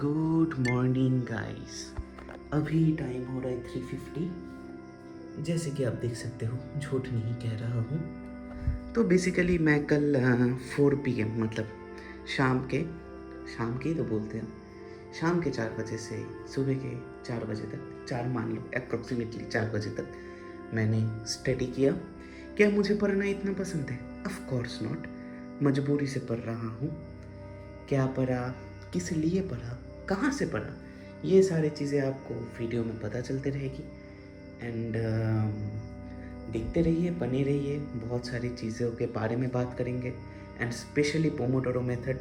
Good morning guys. अभी time हो रहा है 3:50। जैसे कि आप देख सकते हो, झूठ नहीं कह रहा हूँ। तो बेसिकली मैं कल 4 PM मतलब शाम के ही तो बोलते हैं, शाम के 4 बजे से सुबह के 4 बजे तक, 4 मान लो अप्रॉक्सीमेटली 4 बजे तक मैंने स्टडी किया। क्या मुझे पढ़ना इतना पसंद है? Of course not. मजबूरी से पढ़ रहा हूँ। क्या पढ़ा, किस लिए पढ़ा, कहाँ से पढ़ा, ये सारी चीज़ें आपको वीडियो में पता चलती रहेगी। एंड देखते रहिए, बने रहिए। बहुत सारी चीज़ों के बारे में बात करेंगे एंड स्पेशली पोमोडोरो मेथड।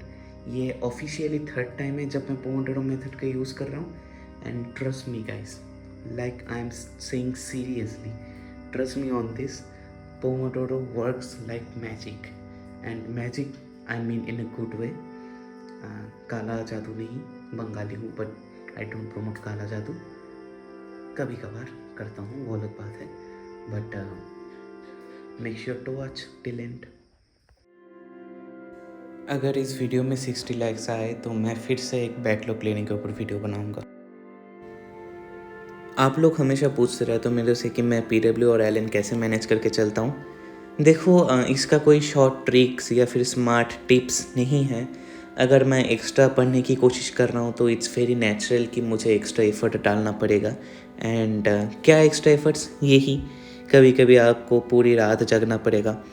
ये ऑफिशियली 3rd टाइम है जब मैं पोमोडोरो मेथड का यूज़ कर रहा हूँ। And trust me guys, like I am saying seriously, trust me on this, Pomodoro works like magic. And magic I mean in a good way. काला जादू नहीं, बंगाली हूँ बट आई डोंट प्रमोट काला जादू। कभी कभार करता हूँ, वो अलग बात है, but make sure to watch till end. अगर इस वीडियो में 60 लाइक्स आए तो मैं फिर से एक बैकलॉग लेने के ऊपर वीडियो बनाऊंगा। आप लोग हमेशा पूछते रहते हो मेरे से कि मैं PW और LN कैसे मैनेज करके चलता हूँ। देखो, इसका कोई शॉर्ट ट्रिक्स या फिर स्मार्ट टिप्स नहीं है। अगर मैं एक्स्ट्रा पढ़ने की कोशिश कर रहा हूँ तो इट्स वेरी नेचुरल कि मुझे एक्स्ट्रा एफर्ट डालना पड़ेगा। एंड क्या एक्स्ट्रा एफर्ट्स? यही, कभी कभी आपको पूरी रात जगना पड़ेगा।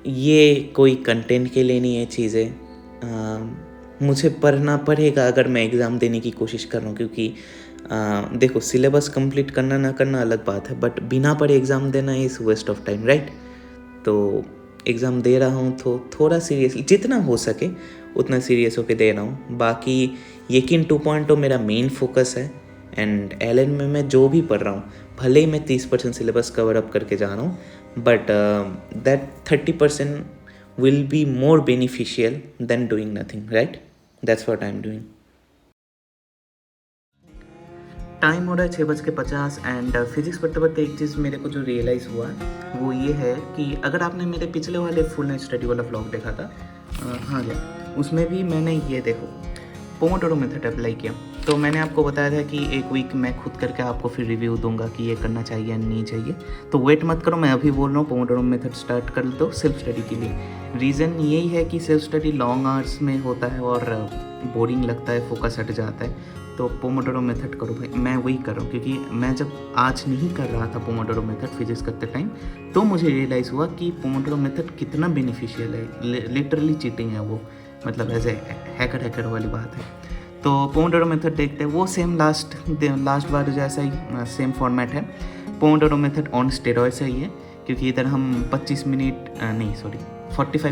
ये कोई कंटेंट के लिए नहीं है चीज़ें। मुझे पढ़ना पड़ेगा अगर मैं एग्ज़ाम देने की कोशिश कर रहा हूँ, क्योंकि देखो, सिलेबस कंप्लीट करना ना करना अलग बात है, बट बिना पढ़े एग्ज़ाम देना is waste of time, right? तो एग्ज़ाम दे रहा हूँ तो थोड़ा सीरियसली, जितना हो सके उतना सीरियस होकर दे रहा हूँ। बाकी यकीन 2.0 मेरा मेन फोकस है। एंड LN में मैं जो भी पढ़ रहा हूँ, भले ही मैं 30% सिलेबस कवर अप करके जा रहा हूँ, but that 30% will be more beneficial than doing nothing, right? That's what I am doing. Time हो रहा है 6:50 एंड फिजिक्स पढ़ते पढ़ते एक चीज़ मेरे को जो रियलाइज़ हुआ वो ये है कि अगर आपने मेरे पिछले वाले फुल नाइट स्टडी वाला व्लॉग देखा था, हाँ क्या, उसमें भी मैंने ये देखो पोमोडोरो मेथड अप्लाई किया। तो मैंने आपको बताया था कि एक वीक मैं खुद करके आपको फिर रिव्यू दूंगा कि ये करना चाहिए या नहीं चाहिए। तो वेट मत करो, मैं अभी बोल रहा हूँ पोमोडोरो मेथड स्टार्ट कर दो सेल्फ स्टडी के लिए। रीज़न यही है कि सेल्फ स्टडी लॉन्ग आवर्स में होता है और बोरिंग लगता है, फोकस हट जाता है। तो पोमोडोरो मेथड करो भाई। मैं वही कर रहा हूँ क्योंकि मैं जब आज नहीं कर रहा था पोमोडोरो मेथड फिजिक्स करते टाइम, तो मुझे रियलाइज़ हुआ कि पोमोडोरो मेथड कितना बेनिफिशियल है। लिटरली चीटिंग है वो, मतलब एज ए हैकर वाली बात है। तो पोमोडोरो मेथड देखते हैं, वो सेम लास्ट बार जैसा ही सेम फॉर्मेट है। पोमोडोरो मेथड ऑन स्टेरॉइड्स है ये, क्योंकि इधर हम 45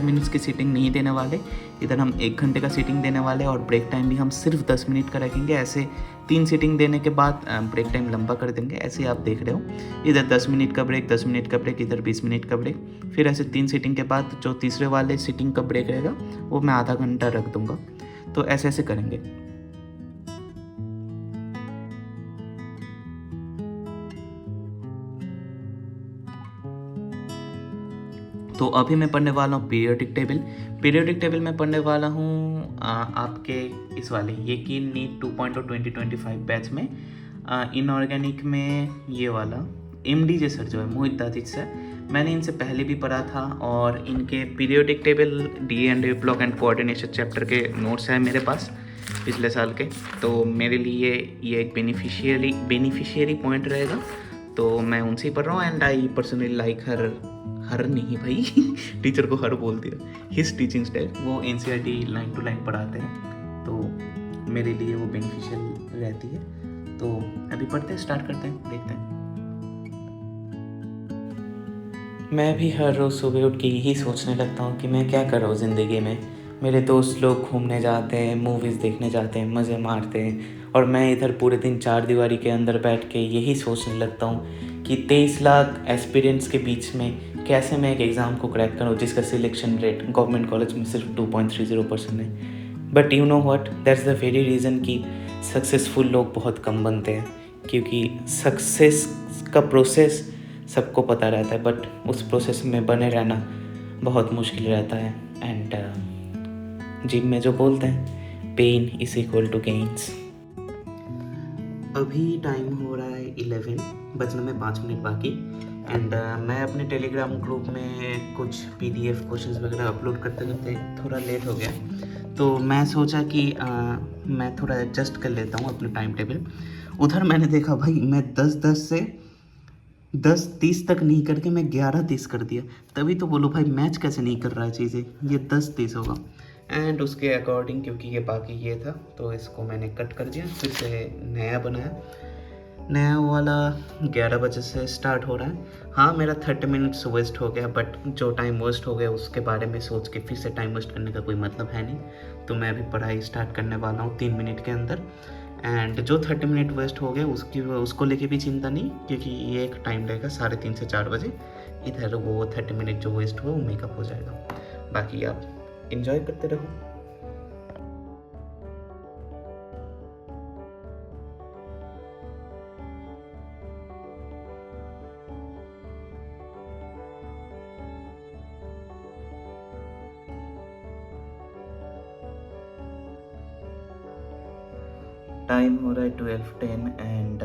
मिनट्स की सीटिंग नहीं देने वाले। इधर हम 1 घंटे का सीटिंग देने वाले और ब्रेक टाइम भी हम सिर्फ 10 मिनट का रखेंगे। ऐसे 3 सीटिंग देने के बाद ब्रेक टाइम लंबा कर देंगे। ऐसे आप देख रहे हो, इधर 10 मिनट का ब्रेक, 10 मिनट का ब्रेक, इधर 20 मिनट का ब्रेक। फिर ऐसे 3 सीटिंग के बाद जो तीसरे वाले सीटिंग का ब्रेक रहेगा वो मैं आधा घंटा रख दूंगा। तो ऐसे ऐसे करेंगे। तो अभी मैं पढ़ने वाला हूँ पीरियोडिक टेबल में पढ़ने वाला हूँ आपके इस वाले यकीन नीट 2.0 2025 बैच में। इनऑर्गेनिक में ये वाला MD सर जो है मोहित दादिज सर, मैंने इनसे पहले भी पढ़ा था और इनके periodic table D&A block and coordination chapter के नोट्स हैं मेरे पास पिछले साल के। तो मेरे लिए ये एक बेनिफिशियरी पॉइंट रहेगा, तो मैं उनसे ही पढ़ रहा हूँ। एंड आई पर्सनली लाइक हर नहीं भाई टीचर को हर बोल दिया, हिज टीचिंग स्टाइल। वो NCERT लाइन टू लाइन पढ़ाते हैं, तो मेरे लिए वो बेनिफिशियल रहती है। तो अभी पढ़ते हैं, स्टार्ट करते हैं, देखते हैं। मैं भी हर रोज़ सुबह उठ के यही सोचने लगता हूँ कि मैं क्या कर रहा हूँ ज़िंदगी में। मेरे दोस्त लोग घूमने जाते हैं, मूवीज़ देखने जाते हैं, मज़े मारते हैं, और मैं इधर पूरे दिन 4 दीवारी के अंदर बैठ के यही सोचने लगता हूँ कि 23 लाख एस्पिरेंट्स के बीच में कैसे मैं एक एग्ज़ाम को क्रैक करूँ जिसका सिलेक्शन रेट गवर्नमेंट कॉलेज में सिर्फ 2.30% है। But you know what, that's the very reason कि सक्सेसफुल लोग बहुत कम बनते हैं, क्योंकि सक्सेस का प्रोसेस सबको पता रहता है, बट उस प्रोसेस में बने रहना बहुत मुश्किल रहता है। एंड जिम में जो बोलते हैं pain is equal to gains. अभी टाइम हो रहा है 11 बजने में 5 मिनट बाकी। एंड मैं अपने टेलीग्राम ग्रुप में कुछ PDF क्वेश्चंस वगैरह अपलोड करते करते थोड़ा लेट हो गया, तो मैं सोचा कि मैं थोड़ा एडजस्ट कर लेता हूँ अपना टाइम टेबल। उधर मैंने देखा भाई मैं 10:10 से 10:30 तक नहीं करके मैं 11:30 कर दिया। तभी तो बोलो भाई मैच कैसे नहीं कर रहा है चीज़ें, ये 10:30 होगा। एंड उसके अकॉर्डिंग क्योंकि ये बाकी ये था तो इसको मैंने कट कर दिया, फिर से नया बनाया। नया वाला 11 बजे से स्टार्ट हो रहा है। हाँ मेरा 30 मिनट्स वेस्ट हो गया, बट जो टाइम वेस्ट हो गया उसके बारे में सोच के फिर से टाइम वेस्ट करने का कोई मतलब है नहीं। तो मैं अभी पढ़ाई स्टार्ट करने वाला हूँ 3 मिनट के अंदर। एंड जो 30 मिनट वेस्ट हो गए उसको लेके भी चिंता नहीं, क्योंकि ये एक टाइम लगेगा 3:30 से 4 बजे। इधर वो 30 मिनट जो वेस्ट हुआ वो मेकअप हो जाएगा। बाकी आप इंजॉय करते रहो। टाइम हो रहा है 12:10 एंड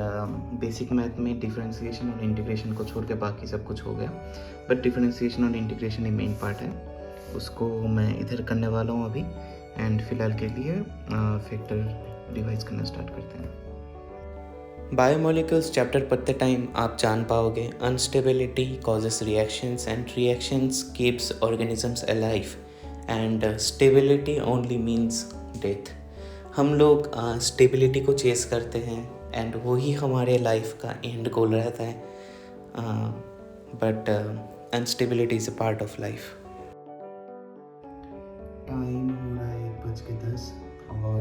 बेसिक मैथ में डिफरेंशिएशन और इंटीग्रेशन को छोड़ के बाकी सब कुछ हो गया, बट डिफरेंशिएशन और इंटीग्रेशन ही मेन पार्ट है, उसको मैं इधर करने वाला हूँ अभी। एंड फिलहाल के लिए फैक्टर रिवाइज करना स्टार्ट करते हैं। बायोमोलिक्यूल्स चैप्टर पढ़ते टाइम आप जान पाओगे instability causes reactions and reactions keeps organisms alive and stability only means death. हम लोग स्टेबिलिटी को चेस करते हैं एंड वही हमारे लाइफ का एंड गोल रहता है, but instability is a part of life. Time हो रहा है 1:10 और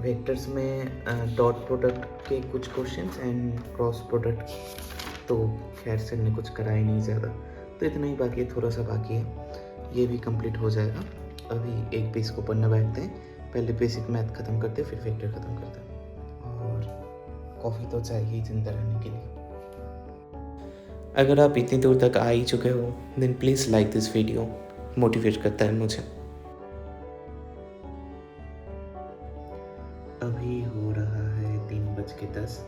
वेक्टर्स में डॉट प्रोडक्ट के कुछ क्वेश्चंस एंड क्रॉस प्रोडक्ट तो खैर सर ने कुछ करा ही नहीं ज़्यादा, तो इतना ही बाकी है, थोड़ा सा बाकी है, ये भी कंप्लीट हो जाएगा। अभी एक पीस को पढ़ने बैठते हैं, पहले बेसिक मैथ ख़त्म करते फिर वेक्टर ख़त्म करते हैं, और कॉफ़ी तो चाहिए जिंदा रहने के लिए। अगर आप इतनी दूर तक आ ही चुके हो then please like this video, motivate करता है मुझे। अभी हो रहा है 3:10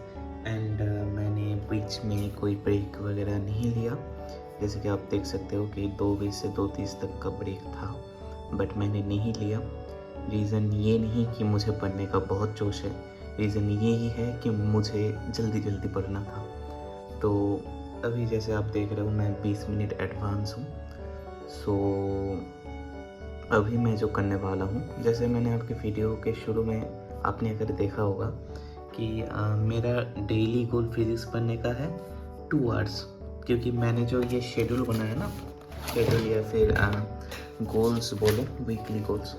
एंड मैंने बीच में कोई ब्रेक वगैरह नहीं लिया। जैसे कि आप देख सकते हो कि 2:20 से 2:30 तक का ब्रेक था, बट मैंने नहीं लिया। रीज़न ये नहीं कि मुझे पढ़ने का बहुत जोश है, रीज़न ये ही है कि मुझे जल्दी जल्दी पढ़ना था। तो अभी जैसे आप देख रहे हो मैं 20 मिनट एडवांस हूँ। सो अभी मैं जो करने वाला हूँ, जैसे मैंने आपके वीडियो के शुरू में आपने अगर देखा होगा कि मेरा डेली गोल फिजिक्स पढ़ने का है 2 आवर्स, क्योंकि मैंने जो ये शेड्यूल बनाया ना, शेड्यूल या फिर गोल्स बोलो, वीकली गोल्स।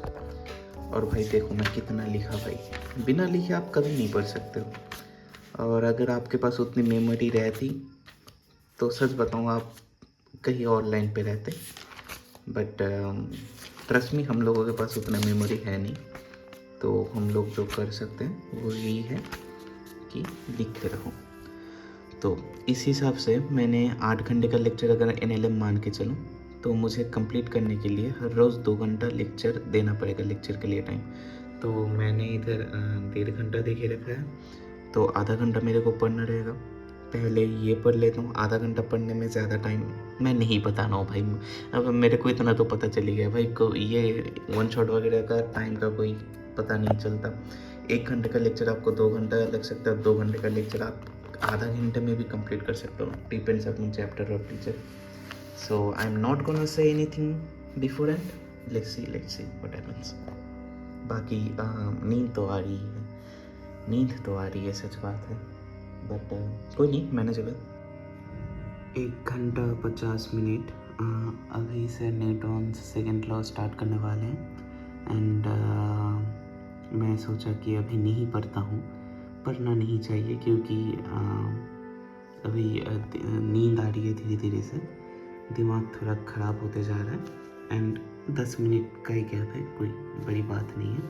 और भाई देखो मैं कितना लिखा भाई, बिना लिखे आप कभी नहीं पढ़ सकते हो। और अगर आपके पास उतनी मेमोरी रहती तो सच बताऊँ आप कहीं और लाइन पे रहते, बट ट्रस्ट मी हम लोगों के पास उतना मेमोरी है नहीं। तो हम लोग जो कर सकते हैं वो यही है कि लिखते रहो। तो इस हिसाब से मैंने 8 घंटे का लेक्चर अगर NLM मान के चलूँ तो मुझे कंप्लीट करने के लिए हर रोज़ 2 घंटा लेक्चर देना पड़ेगा, लेक्चर के लिए टाइम। तो मैंने इधर 1.5 घंटा देखे रखा है, तो आधा घंटा मेरे को पढ़ना रहेगा। पहले ये पढ़ लेता हूँ, आधा घंटा पढ़ने में ज़्यादा टाइम मैं नहीं बताना हूँ भाई। अब मेरे को इतना तो पता चली गया भाई को, ये वन शॉट वगैरह का टाइम का कोई पता नहीं चलता। 1 घंटे का लेक्चर आपको 2 घंटा लग सकता है, 2 घंटे का लेक्चर आप आधा घंटे में भी कंप्लीट कर सकते हो, डिपेंड्स अपनी चैप्टर और teacher. So I'm not gonna say anything before end. Let's see what happens. बाकी नींद तो आ रही है, सच बात है, बट कोई नहीं, मैनेजेबल। 1 घंटा 50 मिनट अभी से न्यूटन्स सेकेंड लॉ स्टार्ट करने वाले हैं। एंड मैं सोचा कि अभी नहीं पढ़ता हूँ, पढ़ना नहीं चाहिए, क्योंकि अभी नींद आ रही है धीरे धीरे से, दिमाग थोड़ा ख़राब होते जा रहा है। एंड 10 मिनट का ही गैप है, कोई बड़ी बात नहीं है।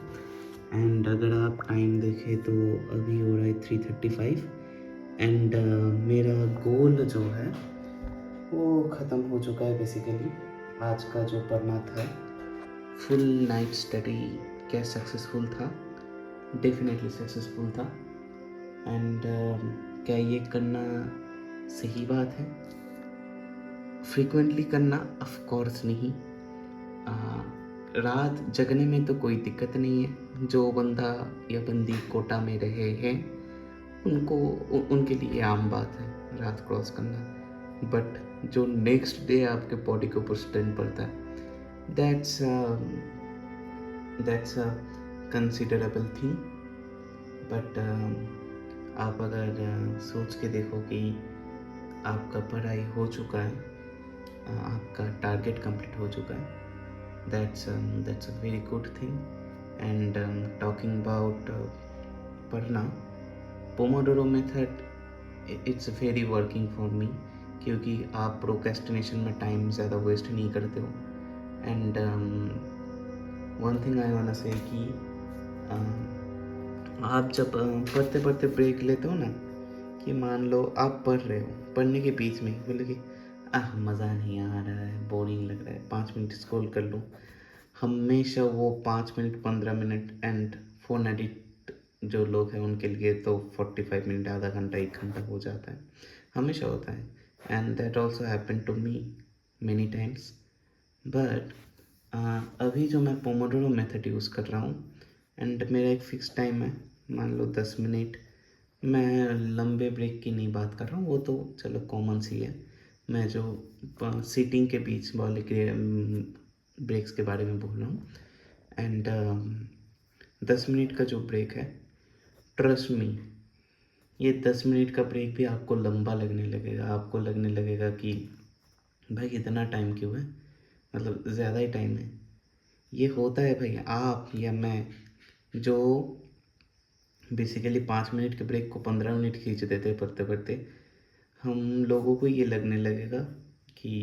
एंड अगर आप टाइम देखें तो अभी हो रहा है 3:35 एंड मेरा गोल जो है वो ख़त्म हो चुका है बेसिकली। आज का जो पढ़ना था फुल नाइट स्टडी क्या सक्सेसफुल था? डेफिनेटली सक्सेसफुल था। एंड क्या ये करना सही बात है? फ्रीक्वेंटली करना ऑफ कोर्स नहीं। रात जगने में तो कोई दिक्कत नहीं है। जो बंदा या बंदी कोटा में रहे हैं उनके लिए आम बात है रात क्रॉस करना। बट जो नेक्स्ट डे आपके बॉडी के ऊपर स्ट्रेन पड़ता है, that's a considerable thing. But आप अगर सोच के देखो कि आपका पढ़ाई हो चुका है, आपका टारगेट कंप्लीट हो चुका है, that's a very good thing. And talking about पढ़ना, Pomodoro method it's very working for me, क्योंकि आप प्रोक्रेस्टिनेशन में टाइम ज़्यादा वेस्ट नहीं करते हो। And one thing I want to say कि आप जब पढ़ते पढ़ते ब्रेक लेते हो ना, कि मान लो आप पढ़ रहे हो, पढ़ने के बीच में बोले कि मज़ा नहीं आ रहा है, बोरिंग लग रहा है, 5 मिनट स्क्रॉल कर लूँ। हमेशा वो 5 minute 15 minute, and phone addict जो लोग हैं उनके लिए तो 45 मिनट, आधा घंटा 1 घंटा हो जाता है, हमेशा होता है। And that also happen to me many times. But अभी जो मैं पोमोडोरो मेथड यूज़ कर रहा हूँ, एंड मेरा एक फ़िक्स टाइम है, मान लो 10 मिनट। मैं लंबे ब्रेक की नहीं बात कर रहा हूँ, वो तो चलो कॉमन सी है। मैं जो सीटिंग के बीच वाले ब्रेक्स के बारे में बोल रहा हूँ। एंड 10 मिनट का जो ब्रेक है, ट्रस्ट मी, ये 10 मिनट का ब्रेक भी आपको लंबा लगने लगेगा। आपको लगने लगेगा कि भाई इतना टाइम क्यों है, मतलब ज़्यादा ही टाइम है। ये होता है भाई, आप या मैं जो बेसिकली 5 मिनट के ब्रेक को 15 मिनट खींच देते पढ़ते पढ़ते, हम लोगों को ये लगने लगेगा कि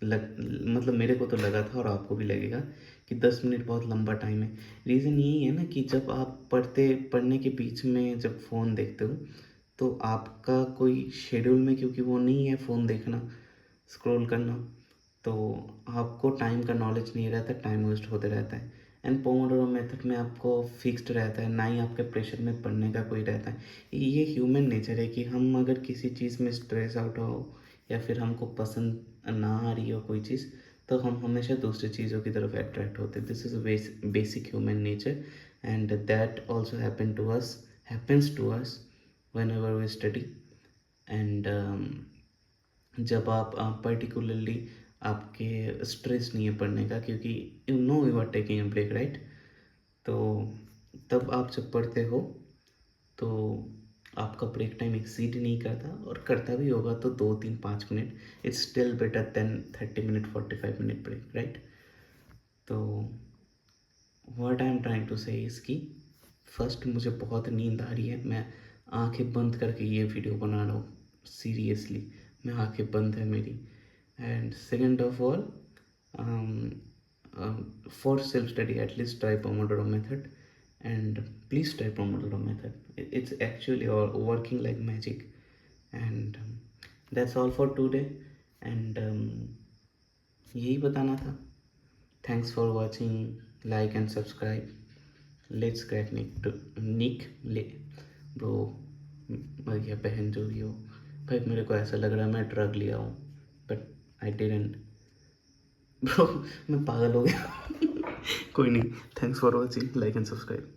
मतलब मेरे को तो लगा था और आपको भी लगेगा कि 10 मिनट बहुत लंबा टाइम है। रीज़न यही है ना कि जब आप पढ़ने के बीच में जब फ़ोन देखते हो, तो आपका कोई शेड्यूल में, क्योंकि वो नहीं है फ़ोन देखना, स्क्रॉल करना, तो आपको टाइम का नॉलेज नहीं रहता, टाइम वेस्ट होते रहता है। एंड पोमोडोरो मेथड में आपको फिक्स्ड रहता है, ना ही आपके प्रेशर में पढ़ने का कोई रहता है। ये ह्यूमन नेचर है कि हम अगर किसी चीज़ में स्ट्रेस आउट हो या फिर हमको पसंद ना आ रही हो कोई चीज़, तो हम हमेशा दूसरी चीज़ों की तरफ अट्रैक्ट होते हैं। This is a basic human nature, and that also happens to us whenever we study. And जब आप पर्टिकुलरली आपके स्ट्रेस नहीं है पढ़ने का, क्योंकि you are taking a break, right? तो तब आप जब पढ़ते हो तो आपका ब्रेक टाइम एक्सीड नहीं करता, और करता भी होगा तो 2 3 5 minute, it's still better than 30 minute 45 minute break, right? तो what I am trying to say is कि फर्स्ट, मुझे बहुत नींद आ रही है, मैं आंखें बंद करके ये वीडियो बना रहा हूँ, सीरियसली मैं आंखें बंद है मेरी। And second of all, for self study, at least try Pomodoro method, and please try Pomodoro method. It's actually working like magic. And that's all for today. And यही बताना था। Thanks for watching. Like and subscribe. Let's crack Nick bro, भैया बहन जो भी हो, भाई मेरे को ऐसा लग रहा है मैं ड्रग लिया हूँ, बट आई डिडंट ब्रो। मैं पागल हो गया। कोई नहीं, thanks for watching, like and subscribe.